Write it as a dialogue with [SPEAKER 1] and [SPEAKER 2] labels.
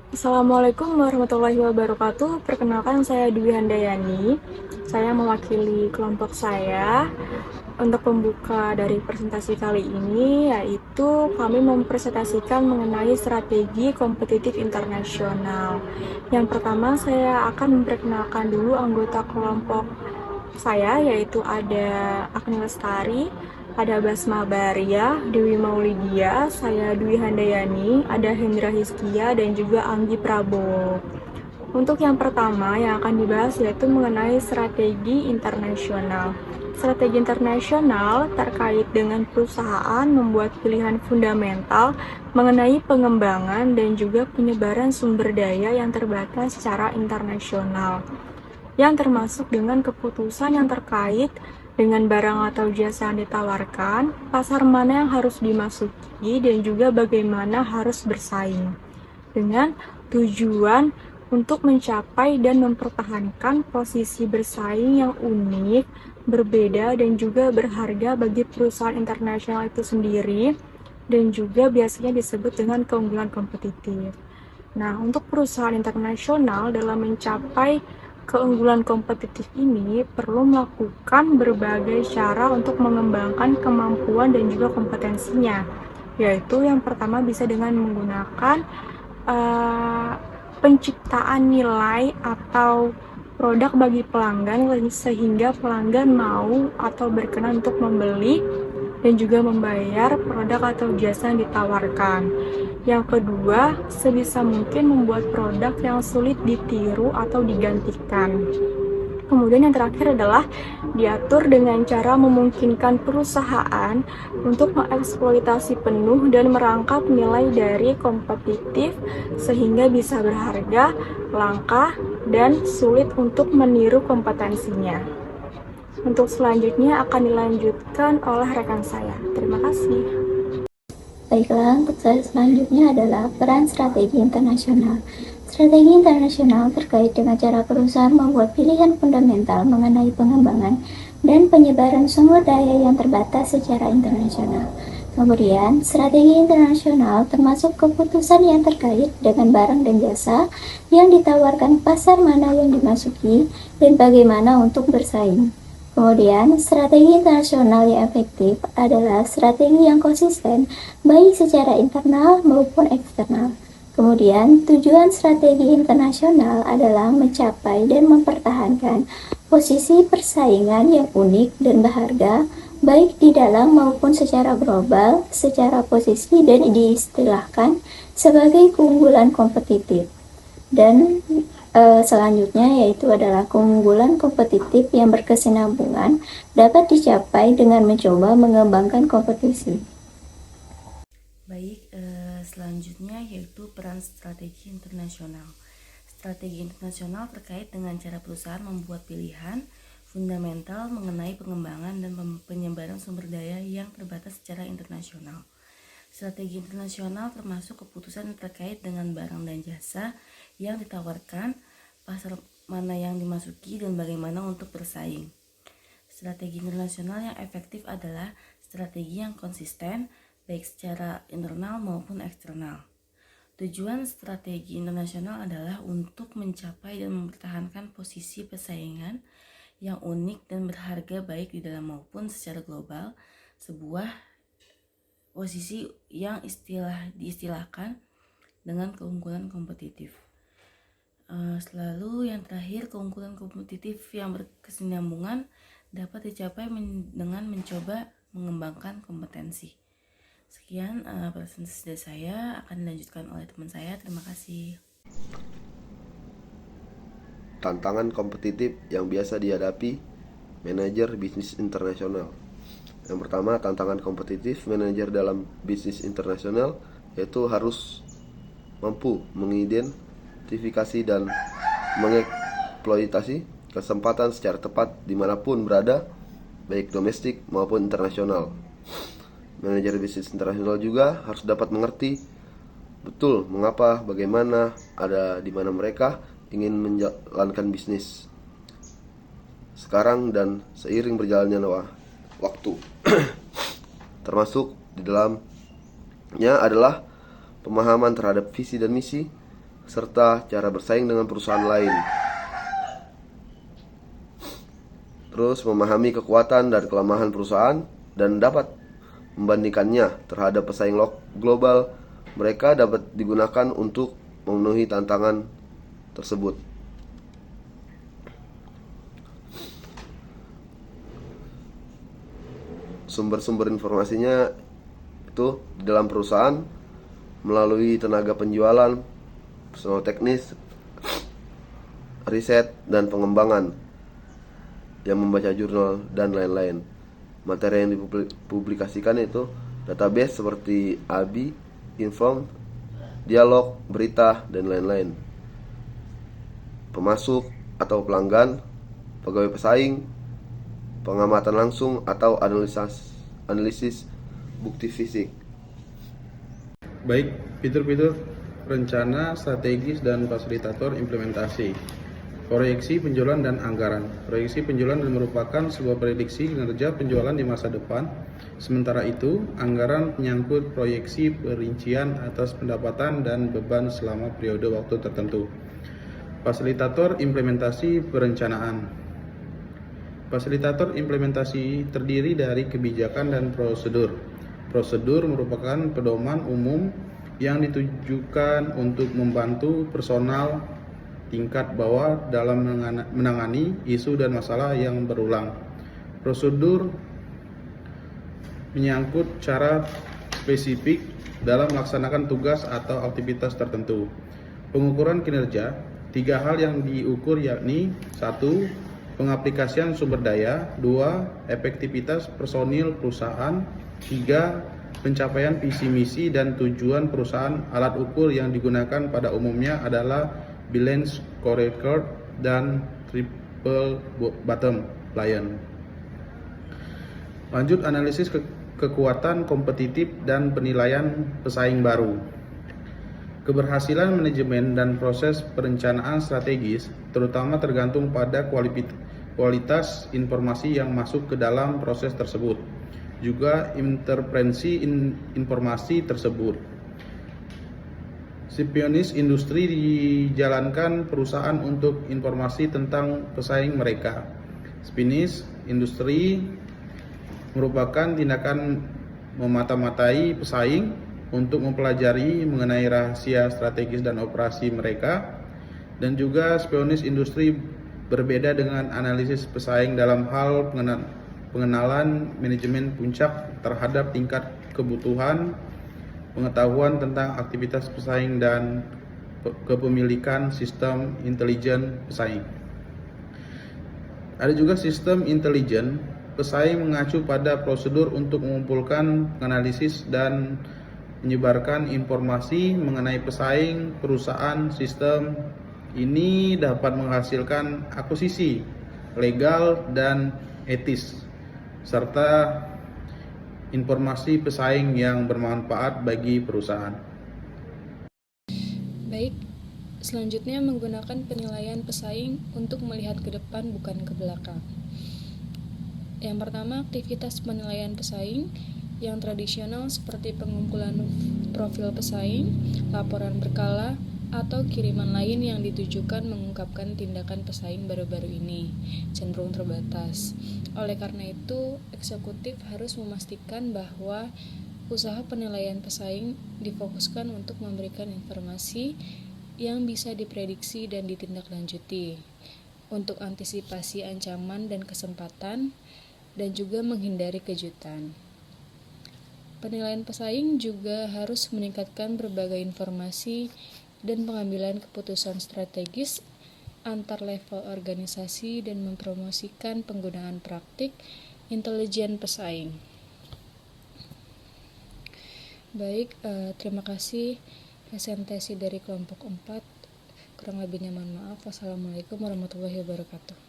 [SPEAKER 1] Assalamualaikum warahmatullahi wabarakatuh. Perkenalkan saya Dwi Handayani. Saya mewakili kelompok saya untuk pembuka dari presentasi kali ini, yaitu kami mempresentasikan mengenai strategi kompetitif internasional. Yang pertama, saya akan memperkenalkan dulu anggota kelompok saya, yaitu ada Agni Lestari, ada Basma Baria, Dewi Maulidia, saya Dwi Handayani, ada Hendra Hiskia, dan juga Anggi Prabowo. Untuk yang pertama yang akan dibahas yaitu mengenai strategi internasional. Strategi internasional terkait dengan perusahaan membuat pilihan fundamental mengenai pengembangan dan juga penyebaran sumber daya yang terbatas secara internasional, yang termasuk dengan keputusan yang terkait dengan barang atau jasa yang ditawarkan, pasar mana yang harus dimasuki, dan juga bagaimana harus bersaing, dengan tujuan untuk mencapai dan mempertahankan posisi bersaing yang unik, berbeda, dan juga berharga bagi perusahaan internasional itu sendiri, dan juga biasanya disebut dengan keunggulan kompetitif. Nah, untuk perusahaan internasional dalam mencapai keunggulan kompetitif ini perlu melakukan berbagai cara untuk mengembangkan kemampuan dan juga kompetensinya, yaitu yang pertama bisa dengan menggunakan uh, penciptaan nilai atau produk bagi pelanggan sehingga pelanggan mau atau berkenan untuk membeli dan juga membayar produk atau jasa yang ditawarkan. Yang kedua, sebisa mungkin membuat produk yang sulit ditiru atau digantikan. Kemudian yang terakhir adalah diatur dengan cara memungkinkan perusahaan untuk mengeksploitasi penuh dan merangkap nilai dari kompetitif sehingga bisa berharga, langka, dan sulit untuk meniru kompetensinya. Untuk selanjutnya akan dilanjutkan oleh rekan saya. Terima kasih.
[SPEAKER 2] Baiklah, untuk slide selanjutnya adalah peran strategi internasional. Strategi internasional terkait dengan cara perusahaan membuat pilihan fundamental mengenai pengembangan dan penyebaran sumber daya yang terbatas secara internasional. Kemudian, strategi internasional termasuk keputusan yang terkait dengan barang dan jasa yang ditawarkan, pasar mana yang dimasuki, dan bagaimana untuk bersaing. Kemudian, strategi internasional yang efektif adalah strategi yang konsisten baik secara internal maupun eksternal. Kemudian, tujuan strategi internasional adalah mencapai dan mempertahankan posisi persaingan yang unik dan berharga, baik di dalam maupun secara global, secara posisi dan diistilahkan sebagai keunggulan kompetitif. Dan selanjutnya yaitu adalah keunggulan kompetitif yang berkesinambungan dapat dicapai dengan mencoba mengembangkan kompetisi.
[SPEAKER 3] Baik, selanjutnya yaitu peran strategi internasional. Strategi internasional terkait dengan cara perusahaan membuat pilihan fundamental mengenai pengembangan dan penyebaran sumber daya yang terbatas secara internasional. Strategi internasional termasuk keputusan terkait dengan barang dan jasa yang ditawarkan, pasar mana yang dimasuki, dan bagaimana untuk bersaing. Strategi internasional yang efektif adalah strategi yang konsisten, baik secara internal maupun eksternal. Tujuan strategi internasional adalah untuk mencapai dan mempertahankan posisi persaingan yang unik dan berharga baik di dalam maupun secara global, sebuah posisi yang diistilahkan dengan keunggulan kompetitif. Selalu yang terakhir, keunggulan kompetitif yang berkesinambungan dapat dicapai dengan mencoba mengembangkan kompetensi. Sekian presentasi dari saya, akan dilanjutkan oleh teman saya. Terima kasih.
[SPEAKER 4] Tantangan kompetitif yang biasa dihadapi manajer bisnis internasional. Yang pertama, tantangan kompetitif manajer dalam bisnis internasional yaitu harus mampu mengidentifikasi dan mengeksploitasi kesempatan secara tepat dimanapun berada, baik domestik maupun internasional. Manajer bisnis internasional juga harus dapat mengerti betul mengapa, bagaimana, ada di mana mereka ingin menjalankan bisnis sekarang dan seiring berjalannya waktu. Termasuk di dalamnya adalah pemahaman terhadap visi dan misi serta cara bersaing dengan perusahaan lain. Terus memahami kekuatan dan kelemahan perusahaan dan dapat membandingkannya terhadap pesaing global. Mereka dapat digunakan untuk memenuhi tantangan tersebut. Sumber-sumber informasinya itu di dalam perusahaan melalui tenaga penjualan, personal teknis, riset, dan pengembangan yang membaca jurnal dan lain-lain. Materi yang dipublikasikan itu database seperti ABI, Inform, Dialog, Berita, dan lain-lain. Pemasok atau pelanggan, pegawai pesaing, pengamatan langsung atau analisis bukti fisik.
[SPEAKER 5] Baik, fitur-fitur rencana, strategis, dan fasilitator implementasi. Proyeksi penjualan dan anggaran. Proyeksi penjualan merupakan sebuah prediksi kinerja penjualan di masa depan. Sementara itu, anggaran menyangkut proyeksi perincian atas pendapatan dan beban selama periode waktu tertentu. Fasilitator implementasi perencanaan. Fasilitator implementasi terdiri dari kebijakan dan prosedur. Prosedur merupakan pedoman umum yang ditujukan untuk membantu personal tingkat bawah dalam menangani isu dan masalah yang berulang. Prosedur menyangkut cara spesifik dalam melaksanakan tugas atau aktivitas tertentu. Pengukuran kinerja, 3 hal yang diukur yakni 1. Pengaplikasian sumber daya, 2. Efektivitas personil perusahaan, 3. Pencapaian visi misi dan tujuan perusahaan. Alat ukur yang digunakan pada umumnya adalah Balance Scorecard dan Triple Bottom Line. Lanjut analisis kekuatan kompetitif dan penilaian pesaing baru. Keberhasilan manajemen dan proses perencanaan strategis terutama tergantung pada kualitas informasi yang masuk ke dalam proses tersebut, juga intervensi informasi tersebut. Spionis industri dijalankan perusahaan untuk informasi tentang pesaing mereka. Spionis industri merupakan tindakan memata-matai pesaing untuk mempelajari mengenai rahasia strategis dan operasi mereka. Dan juga spionis industri berbeda dengan analisis pesaing dalam hal pengenalan manajemen puncak terhadap tingkat kebutuhan, pengetahuan tentang aktivitas pesaing, dan kepemilikan sistem intelijen pesaing. Ada juga sistem intelijen pesaing mengacu pada prosedur untuk mengumpulkan, menganalisis, dan menyebarkan informasi mengenai pesaing perusahaan. Sistem ini dapat menghasilkan akuisisi legal dan etis, serta informasi pesaing yang bermanfaat bagi perusahaan.
[SPEAKER 1] Baik, selanjutnya menggunakan penilaian pesaing untuk melihat ke depan bukan ke belakang. Yang pertama, aktivitas penilaian pesaing yang tradisional seperti pengumpulan profil pesaing, laporan berkala, atau kiriman lain yang ditujukan mengungkapkan tindakan pesaing baru-baru ini cenderung terbatas. Oleh karena itu, eksekutif harus memastikan bahwa usaha penilaian pesaing difokuskan untuk memberikan informasi yang bisa diprediksi dan ditindaklanjuti untuk antisipasi ancaman dan kesempatan, dan juga menghindari kejutan. Penilaian pesaing juga harus meningkatkan berbagai informasi dan pengambilan keputusan strategis antar level organisasi dan mempromosikan penggunaan praktik intelijen pesaing. Baik, terima kasih presentasi dari kelompok 4. Kurang lebihnya mohon maaf. Wassalamualaikum warahmatullahi wabarakatuh.